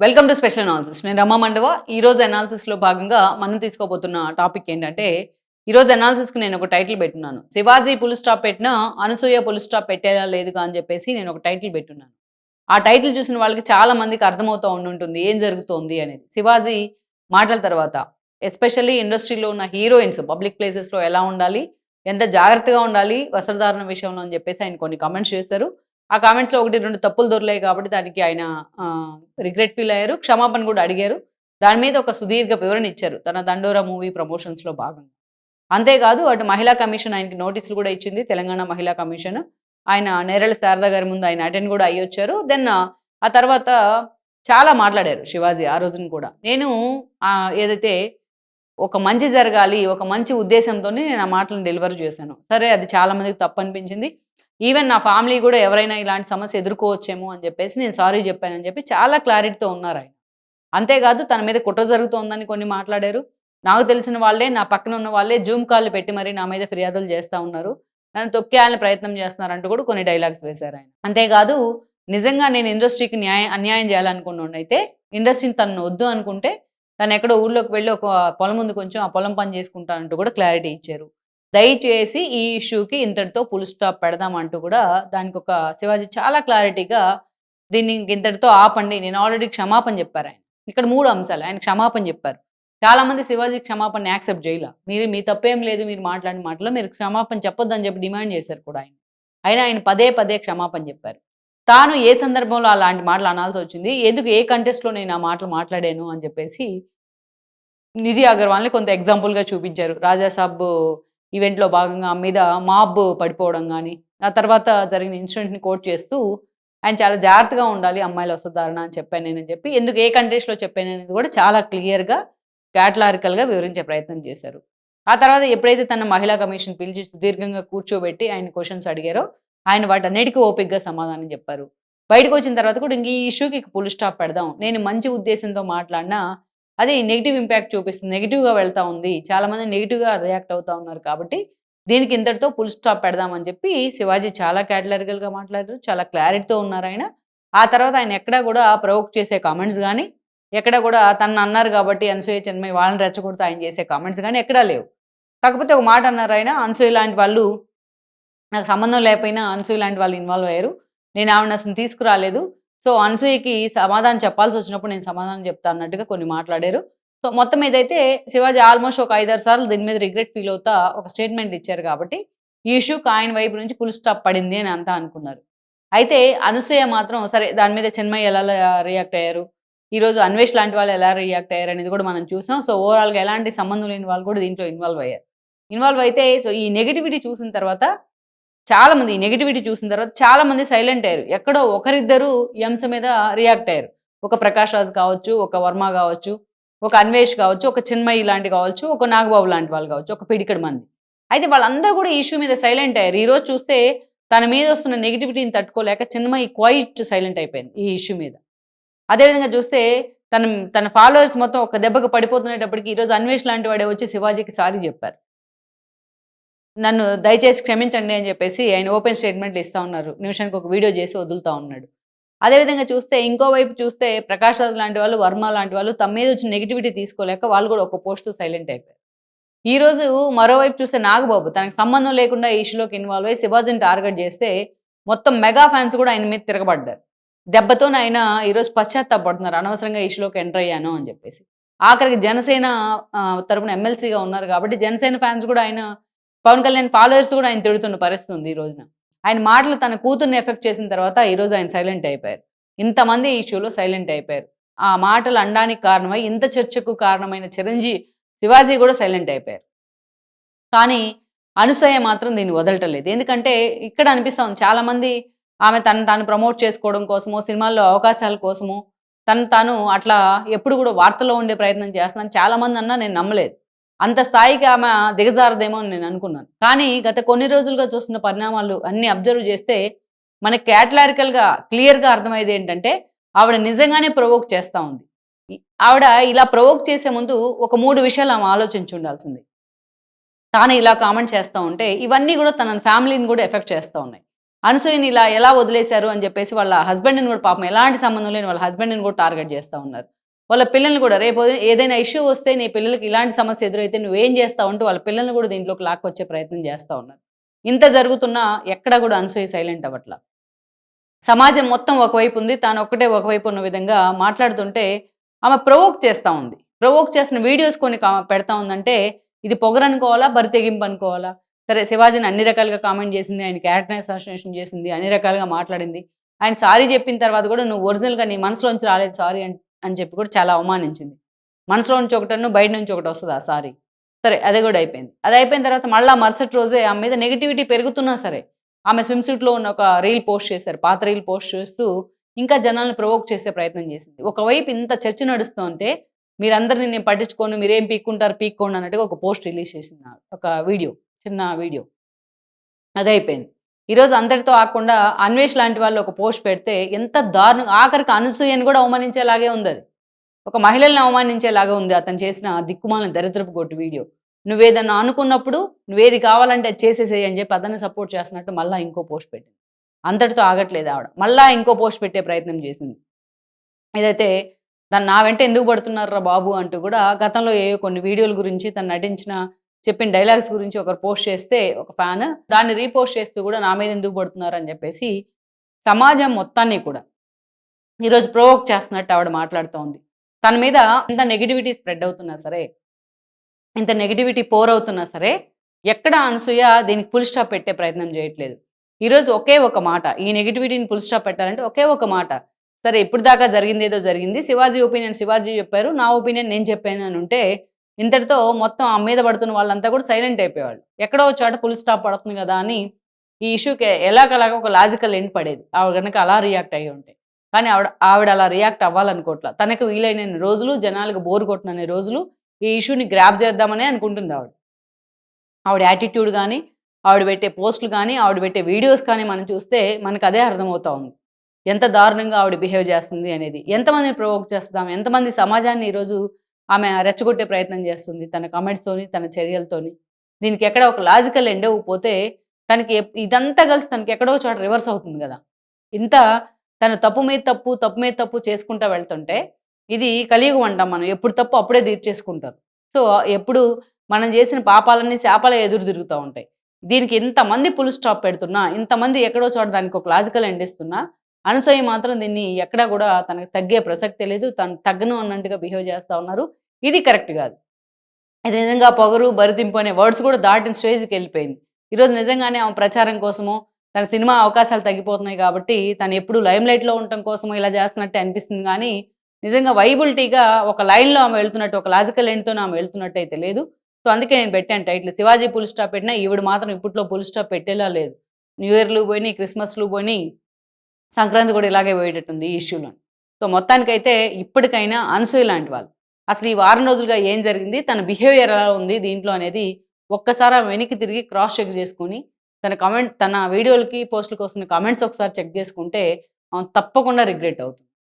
Welcome to special analysis. నేను రమా మండవ. ఈరోజు అనాలిసిస్లో భాగంగా మనం తీసుకోబోతున్న టాపిక్ ఏంటంటే, ఈరోజు అనాలిసిస్కి నేను ఒక టైటిల్ పెట్టున్నాను. శివాజీ పుల్ స్టాప్ పెట్టినా అనసూయ పుల్ స్టాప్ పెట్టేలా లేదుగా అని చెప్పేసి నేను ఒక టైటిల్ పెట్టున్నాను. ఆ టైటిల్ చూసిన వాళ్ళకి చాలా మందికి అర్థమవుతూ ఉండుంటుంది ఏం జరుగుతోంది అనేది. శివాజీ మాటల తర్వాత ఎస్పెషల్లీ ఇండస్ట్రీలో ఉన్న హీరోయిన్స్ పబ్లిక్ ప్లేసెస్లో ఎలా ఉండాలి, ఎంత జాగ్రత్తగా ఉండాలి వస్త్రధారణ విషయంలో అని చెప్పేసి ఆయన కొన్ని కామెంట్స్ చేశారు. ఆ కామెంట్స్‌లో 1, 2 తప్పులు దొర్లాయి కాబట్టి దానికి ఆయన రిగ్రెట్ ఫీల్ అయ్యారు. క్షమాపణ కూడా అడిగారు. దాని మీద ఒక సుదీర్ఘ వివరణ ఇచ్చారు. తన 'దండోరా' మూవీ ప్రమోషన్స్‌లో భాగంగా. అంతేకాదు అటు మహిళా కమిషన్ ఆయనకి నోటీసులు కూడా ఇచ్చింది. తెలంగాణ మహిళా కమిషన్. ఆయన నేరళ శారద గారి ముందు ఆయన అటెండ్ కూడా అయ్యొచ్చారు. దెన్ ఆ తర్వాత చాలా మాట్లాడారు శివాజీ ఆ రోజున కూడా. నేను ఏదైతే ఒక మంచి జరగాలి, ఒక మంచి ఉద్దేశంతోని నేను ఆ మాటలను డెలివర్ చేశాను. సరే అది చాలా మందికి తప్పనిపించింది. ఈవెన్ నా ఫ్యామిలీ కూడా ఎవరైనా ఇలాంటి సమస్య ఎదుర్కోవచ్చేమో అని చెప్పేసి నేను సారీ చెప్పానని చెప్పి చాలా క్లారిటీతో ఉన్నారాయన. అంతేకాదు తన మీద కుట్ర జరుగుతోందని కొన్ని మాట్లాడారు. నాకు తెలిసిన వాళ్ళే, నా పక్కన ఉన్న వాళ్ళే జూమ్ కాల్‌లు పెట్టి మరి నా మీద ఫిర్యాదులు చేస్తా ఉన్నారు. నన్ను తొక్కేయాలని ప్రయత్నం చేస్తున్నారంటూ కూడా కొన్ని డైలాగ్స్ వేశారాయన. అంతేకాదు నిజంగా నేను ఇండస్ట్రీకి అన్యాయం చేయాలనుకున్నోడినైతే ఇండస్ట్రీని తనను వద్దు అనుకుంటే తనెక్కడో ఊర్లోకి వెళ్ళి ఒక పొలం ఉంది కొంచెం ఆ పొలం పని చేసుకుంటానంటూ కూడా క్లారిటీ ఇచ్చారు. దయచేసి ఈ ఇష్యూకి ఇంతటితో ఫుల్ స్టాప్ పెడదాం అంటూ కూడా దానికొక శివాజీ చాలా క్లారిటీగా దీన్ని ఇంతటితో ఆపండి. నేను ఆల్రెడీ క్షమాపణ చెప్పారాయన. ఇక్కడ 3 అంశాలు. ఆయన క్షమాపణ చెప్పారు. చాలామంది శివాజీ క్షమాపణని యాక్సెప్ట్ జేయలా. మీ తప్పేం లేదు మీరు మాట్లాడిన మాటలో మీరు క్షమాపణ చెప్పొద్దని చెప్పి డిమాండ్ చేశారు కూడా ఆయన. అయినా ఆయన పదే పదే క్షమాపణ చెప్పారు. తాను ఏ సందర్భంలో అలాంటి మాటలు అనాల్సొచ్చింది, ఎందుకు ఏ కంటెస్ట్‌లో నేను ఆ మాటలు మాట్లాడాను అని చెప్పేసి నిధి అగర్వాల్‌ని కొంత ఎగ్జాంపుల్‌గా చూపించారు. 'రాజాసాబ్' ఈవెంట్‌లో భాగంగా ఆమె మీద మాబ్ పడిపోవడం గాని, ఆ తర్వాత జరిగిన ఇన్సిడెంట్‌ని కోట్ చేస్తూ ఆయన చాలా జాగ్రత్తగా ఉండాలి అమ్మాయిల వస్త్రధారణ అని చెప్పాను నేనని చెప్పి, ఎందుకు ఏ కంటెస్ట్‌లో చెప్పాననేది కూడా చాలా క్లియర్‌గా, కేటలారికల్‌గా వివరించే ప్రయత్నం చేశారు. ఆ తర్వాత ఎప్పుడైతే తన మహిళా కమిషన్ పిలిచి సుదీర్ఘంగా కూర్చోబెట్టి ఆయన క్వెషన్స్ అడిగారో, ఆయన వాటన్నిటికి ఓపికగా సమాధానం చెప్పారు. బయటకొచ్చిన తర్వాత కూడా ఇంక ఈ ఇష్యూకి ఫుల్ స్టాప్ పెడదాం. నేను మంచి ఉద్దేశంతో మాట్లాడినా అది నెగెటివ్ ఇంపాక్ట్ చూపిస్తుంది. నెగెటివ్‌గా వెళ్తా ఉంది. చాలామంది నెగెటివ్‌గా రియాక్ట్ అవుతా ఉన్నారు కాబట్టి, దీనికి ఇంతటితో ఫుల్ స్టాప్ పెడదామని చెప్పి శివాజీ చాలా కేటలారికల్‌గా మాట్లాడారు. చాలా క్లారిటీతో ఉన్నారాయన. ఆ తర్వాత ఆయన ఎక్కడా కూడా ప్రొవోక్ చేసే కామెంట్స్ గాని, ఎక్కడ కూడా తనని అన్నారు కాబట్టి అనసూయ, చిన్మయి వాళ్ళని రెచ్చగొడుతూ ఆయన చేసే కామెంట్స్ గాని ఎక్కడా లేవు. కాకపోతే ఒక మాట అన్నారాయన, అనసూయ లాంటి వాళ్ళు నాకు సంబంధం లేకపోయినా అనసూయ లాంటి వాళ్ళు ఇన్వాల్వ్ అయ్యారు. నేను ఆవిడని అసలు తీసుకురాలేదు. సో, అనసూయకి సమాధానం చెప్పాల్సొచ్చినప్పుడు నేను సమాధానం చెప్తా అన్నట్టుగా కొన్ని మాట్లాడారు. సో, మొత్తం మీదైతే శివాజీ ఆల్మోస్ట్ ఒక 5, 6 సార్లు దీని మీద రిగ్రెట్ ఫీల్ అవుతా ఒక స్టేట్మెంట్ ఇచ్చారు కాబట్టి, ఈ ఇష్యూకి ఆయన వైపు నుంచి ఫుల్ స్టాప్ పడింది అని అంతా అనుకున్నారు. అయితే అనసూయ మాత్రం సరే దాని మీద చిన్మయి ఎలా రియాక్ట్ అయ్యారు, ఈరోజు అన్వేష్ లాంటి వాళ్ళు ఎలా రియాక్ట్ అయ్యారు అనేది కూడా మనం చూసాం. సో, ఓవరాల్‌గా ఎలాంటి సంబంధం లేని వాళ్ళు కూడా దీంట్లో ఇన్వాల్వ్ అయ్యారు. ఇన్వాల్వ్ అయితే సో, ఈ నెగటివిటీ చూసిన తర్వాత చాలామంది ఈ నెగటివిటీ చూసిన తర్వాత చాలామంది సైలెంట్ అయ్యారు. ఎక్కడో ఒకరిద్దరు ఈ అంశం మీద రియాక్ట్ అయ్యారు. ఒక 'ప్రకాష్ రాజ్' కావచ్చు, ఒక 'వర్మ' కావచ్చు, ఒక 'అన్వేష్' కావచ్చు, ఒక 'చిన్మయి' లాంటి కావచ్చు, ఒక 'నాగబాబు' లాంటి వాళ్ళు కావచ్చు, ఒక పిడికెడు మంది. అయితే వాళ్ళందరూ కూడా ఈ ఇష్యూ మీద సైలెంట్ అయ్యారు. ఈరోజు చూస్తే తన మీద వస్తున్న నెగటివిటీని తట్టుకోలేక 'చిన్మయి' క్వైట్ సైలెంట్ అయిపోయింది ఈ ఇష్యూ మీద. అదేవిధంగా చూస్తే తన తన ఫాలోవర్స్ మొత్తం ఒక దెబ్బకు పడిపోతునేటప్పటికి ఈరోజు 'అన్వేష్' లాంటి వాడే వచ్చి శివాజీకి సారీ చెప్పారు. నన్ను దయచేసి క్షమించండి అని చెప్పేసి ఆయన ఓపెన్ స్టేట్మెంట్లు ఇస్తా ఉన్నారు. నిమిషానికి ఒక వీడియో చేసి వదులుతా ఉన్నాడు. అదేవిధంగా చూస్తే ఇంకోవైపు చూస్తే 'ప్రకాష్ రాజ్' లాంటి వాళ్ళు, 'వర్మ' లాంటి వాళ్ళు తమ మీద వచ్చిన నెగటివిటీ తీసుకోలేక వాళ్ళు కూడా ఒక పోస్ట్ సైలెంట్ అయిపోయారు. ఈరోజు మరోవైపు చూస్తే 'నాగబాబు' తనకు సంబంధం లేకుండా ఈ ఇష్యూలోకి ఇన్వాల్వ్ అయ్యి శివాజీని టార్గెట్ చేస్తే మొత్తం మెగా ఫ్యాన్స్ కూడా ఆయన మీద తిరగబడ్డారు. దెబ్బతోనే ఆయన ఈరోజు పశ్చాత్తాపడుతున్నారు. అనవసరంగా ఈ ఇష్యూలోకి ఎంటర్ అయ్యాను అని చెప్పేసి. ఆఖరికి జనసేన తరపున ఎమ్మెల్సీగా ఉన్నారు కాబట్టి జనసేన ఫ్యాన్స్ కూడా ఆయన పవన్ కళ్యాణ్ ఫాలోవర్స్ కూడా ఆయన తిడుతున్న పరిస్థితి ఉంది ఈ రోజున. ఆయన మాటలు తన కూతుర్ని ఎఫెక్ట్ చేసిన తర్వాత ఈరోజు ఆయన సైలెంట్ అయిపోయారు. ఇంతమంది ఈ ఇష్యూలో సైలెంట్ అయిపోయారు. ఆ మాటలు అనడానికి కారణమై ఇంత చర్చకు కారణమైన శివాజీ కూడా సైలెంట్ అయిపోయారు. కానీ అనసూయ మాత్రం దీన్ని వదలటం లేదు. ఎందుకంటే ఇక్కడ అనిపిస్తా ఉంది చాలామంది ఆమె తను తాను ప్రమోట్ చేసుకోవడం కోసమో, సినిమాల్లో అవకాశాల కోసమో తను తాను అట్లా ఎప్పుడు కూడా వార్తల్లో ఉండే ప్రయత్నం చేస్తున్నాను చాలామంది అన్నా నేను నమ్మలేదు. అంత స్థాయికి ఆమె దిగజారదేమో అని నేను అనుకున్నాను. కానీ గత కొన్ని రోజులుగా చూస్తున్న పరిణామాలు అన్నీ అబ్జర్వ్ చేస్తే మనకి కేటలారికల్‌గా క్లియర్‌గా అర్థమయ్యేది ఏంటంటే ఆవిడ నిజంగానే ప్రొవోక్ చేస్తా ఉంది. ఆవిడ ఇలా ప్రొవోక్ చేసే ముందు ఒక 3 విషయాలు ఆమె ఆలోచించి ఉండాల్సింది. తాను ఇలా కామెంట్ చేస్తా ఉంటే ఇవన్నీ కూడా తన ఫ్యామిలీని కూడా ఎఫెక్ట్ చేస్తా ఉన్నాయి. అనసూయని ఇలా ఎలా వదిలేశారు అని చెప్పేసి వాళ్ళ హస్బెండ్ని కూడా పాపం ఎలాంటి సంబంధం లేని వాళ్ళ హస్బెండ్ని కూడా టార్గెట్ చేస్తూ ఉన్నారు. వాళ్ళ పిల్లల్ని కూడా రేపు ఏదైనా ఇష్యూ వస్తే నీ పిల్లలకి ఇలాంటి సమస్య ఎదురైతే నువ్వేం చేస్తావు అంటూ వాళ్ళ పిల్లల్ని కూడా దీంట్లోకి లాక్కొచ్చే ప్రయత్నం చేస్తూ ఉన్నారు. ఇంత జరుగుతున్నా ఎక్కడ కూడా అనసూయ సైలెంట్ అవ్వట్ల. సమాజం మొత్తం ఒకవైపు ఉంది, తాను ఒక్కటే ఒకవైపు ఉన్న విధంగా మాట్లాడుతుంటే ఆమె ప్రొవోక్ చేస్తూ ఉంది. ప్రొవోక్ చేసిన వీడియోస్ కొన్ని పెడతా ఉందంటే ఇది పొగరనుకోవాలా, బరితెగింపు అనుకోవాలా? సరే, శివాజీని అన్ని రకాలుగా కామెంట్ చేసింది, ఆయన క్యారెక్టర్ అసాసినేషన్ చేసింది, అన్ని రకాలుగా మాట్లాడింది. ఆయన సారీ చెప్పిన తర్వాత కూడా నువ్వు ఒరిజినల్గా నీ మనసులోంచి రాలేదు సారీ అని చెప్పి కూడా చాలా అవమానించింది. మనసులో నుంచి ఒకటను బయట నుంచి ఒకటి వస్తుంది ఆ సారీ. సరే, అది కూడా అయిపోయింది. అది అయిపోయిన తర్వాత మళ్ళీ మరుసటి రోజే ఆమె మీద నెగిటివిటీ పెరుగుతున్నా సరే ఆమె స్విమ్ సూట్లో ఉన్న ఒక రీల్ పోస్ట్ చేశారు. పాత రీల్ పోస్ట్ చేస్తూ ఇంకా జనాలను ప్రొవోక్ చేసే ప్రయత్నం చేసింది. ఒకవైపు ఇంత చర్చ నడుస్తూ ఉంటే మీరందరినీ నేను పట్టించుకోను, మీరేం పీక్కుంటారు పీక్కోండి అన్నట్టుగా ఒక పోస్ట్ రిలీజ్ చేసింది, ఒక వీడియో, చిన్న వీడియో. అది అయిపోయింది. ఈరోజు అంతటితో ఆకుండా అన్వేష్ లాంటి వాళ్ళు ఒక పోస్ట్ పెడితే ఎంత దారుణం, ఆఖరికి అనసూయని కూడా అవమానించేలాగే ఉంది. అది ఒక మహిళల్ని అవమానించేలాగా ఉంది అతను చేసిన దిక్కుమాలిన దరిద్రపు కొట్టు వీడియో. నువ్వేదన్నా అనుకున్నప్పుడు నువ్వేది కావాలంటే అది చేసేసేయి అని చెప్పి అతన్ని సపోర్ట్ చేస్తున్నట్టు మళ్ళీ ఇంకో పోస్ట్ పెట్టింది. అంతటితో ఆగట్లేదు ఆవిడ, మళ్ళీ ఇంకో పోస్ట్ పెట్టే ప్రయత్నం చేసింది. ఇదైతే దాన్ని నా వెంట ఎందుకు పడుతున్నారా బాబు అంటూ కూడా గతంలో కొన్ని వీడియోల గురించి తను నటించిన చెప్పిన డైలాగ్స్ గురించి ఒకరు పోస్ట్ చేస్తే ఒక ఫ్యాన్ దాన్ని రీపోస్ట్ చేస్తూ కూడా నా మీద ఎందుకు పడుతున్నారు అని చెప్పేసి సమాజం మొత్తాన్ని కూడా ఈరోజు ప్రొవోక్ చేస్తున్నట్టు ఆవిడ మాట్లాడుతూ ఉంది. తన మీద ఇంత నెగిటివిటీ స్ప్రెడ్ అవుతున్నా సరే, ఇంత నెగిటివిటీ పోర్ అవుతున్నా సరే ఎక్కడ అనసూయ దీనికి ఫుల్ స్టాప్ పెట్టే ప్రయత్నం చేయట్లేదు. ఈరోజు ఒకే ఒక మాట, ఈ నెగిటివిటీని ఫుల్ స్టాప్ పెట్టాలంటే ఒకే ఒక మాట, సరే ఇప్పుడు దాకా జరిగింది ఏదో జరిగింది, శివాజీ ఒపీనియన్ శివాజీ చెప్పారు, నా ఒపీనియన్ నేను చెప్పాను అని ఉంటే ఇంతటితో మొత్తం ఆ మీద పడుతున్న వాళ్ళంతా కూడా సైలెంట్ అయిపోయేవాళ్ళు. ఎక్కడో చోట ఫుల్ స్టాప్ పడుతుంది కదా అని ఈ ఇష్యూకి ఎలాగలాగా ఒక లాజికల్ ఎండ్ పడేది ఆవిడ కనుక అలా రియాక్ట్ అయ్యి ఉంటే. కానీ ఆవిడ అలా రియాక్ట్ అవ్వాలనుకోవట్లా. తనకు వీలైన రోజులు, జనాలకు బోర్ కొట్టిన రోజులు ఈ ఇష్యూని గ్రాప్ చేద్దామనే అనుకుంటుంది ఆవిడ. ఆవిడ యాటిట్యూడ్ కానీ, ఆవిడ పెట్టే పోస్టులు కానీ, ఆవిడ పెట్టే వీడియోస్ కానీ మనం చూస్తే మనకు అదే అర్థమవుతా ఉంది ఎంత దారుణంగా ఆవిడ బిహేవ్ చేస్తుంది అనేది. ఎంతమందిని ప్రొవోక్ చేస్తాం, ఎంతమంది సమాజాన్ని ఈరోజు ఆమె రెచ్చగొట్టే ప్రయత్నం చేస్తుంది తన కామెంట్స్తోని, తన చర్యలతోని. దీనికి ఎక్కడ ఒక లాజికల్ ఎండ్ అవ్వకపోతే తనకి ఇదంతా కలిసి తనకి ఎక్కడో చోట రివర్స్ అవుతుంది కదా. ఇంత తను తప్పు మీద తప్పు, తప్పు మీద తప్పు చేసుకుంటూ వెళ్తుంటే ఇది కలియుగం అంటాం మనం, ఎప్పుడు తప్పు అప్పుడే తీర్చేసుకుంటారు. సో ఎప్పుడు మనం చేసిన పాపాలన్నీ శాపాలే ఎదురు తిరుగుతూ ఉంటాయి. దీనికి ఇంతమంది ఫుల్ స్టాప్ పెడుతున్నా, ఇంతమంది ఎక్కడో చోట దానికి ఒక లాజికల్ ఎండ్ ఇస్తున్నా అనసూయ మాత్రం దీన్ని ఎక్కడా కూడా తనకు తగ్గే ప్రసక్తే లేదు. తను తగ్గను అన్నట్టుగా బిహేవ్ చేస్తూ ఉన్నారు. ఇది కరెక్ట్ కాదు. ఇది నిజంగా పొగరు, బరితింపు అనే వర్డ్స్ కూడా దాటిన స్టేజ్కి వెళ్ళిపోయింది. ఈరోజు నిజంగానే ఆమె ప్రచారం కోసమో, తన సినిమా అవకాశాలు తగ్గిపోతున్నాయి కాబట్టి తను ఎప్పుడు లైమ్ లైట్లో ఉండటం కోసమో ఇలా చేస్తున్నట్టే అనిపిస్తుంది. కానీ నిజంగా వైబిలిటీగా ఒక లైన్లో ఆమె వెళ్తున్నట్టు, ఒక లాజికల్ ఎండ్తో ఆమె వెళ్తున్నట్టు అయితే లేదు. సో అందుకే నేను పెట్టాను టైటిల్, శివాజీ ఫుల్ స్టాప్ పెట్టినా ఈవిడ మాత్రం ఇప్పట్లో ఫుల్ స్టాప్ పెట్టేలా లేదు. న్యూ ఇయర్లు పోయినాయి, క్రిస్మస్లు పోయినాయి, సంక్రాంతి కూడా ఇలాగే పోయేటట్టుంది ఈ ఇష్యూలో. సో మొత్తానికైతే ఇప్పటికైనా అనసూయ లాంటి వాళ్ళు అసలు ఈ వారం రోజులుగా ఏం జరిగింది, తన బిహేవియర్ ఎలా ఉంది దీంట్లో అనేది ఒక్కసారి వెనక్కి తిరిగి క్రాస్ చెక్ చేసుకుని తన వీడియోలకి, పోస్టులకి వస్తున్న కామెంట్స్ ఒకసారి చెక్ చేసుకుంటే తప్పకుండా రిగ్రెట్ అవుతుంది.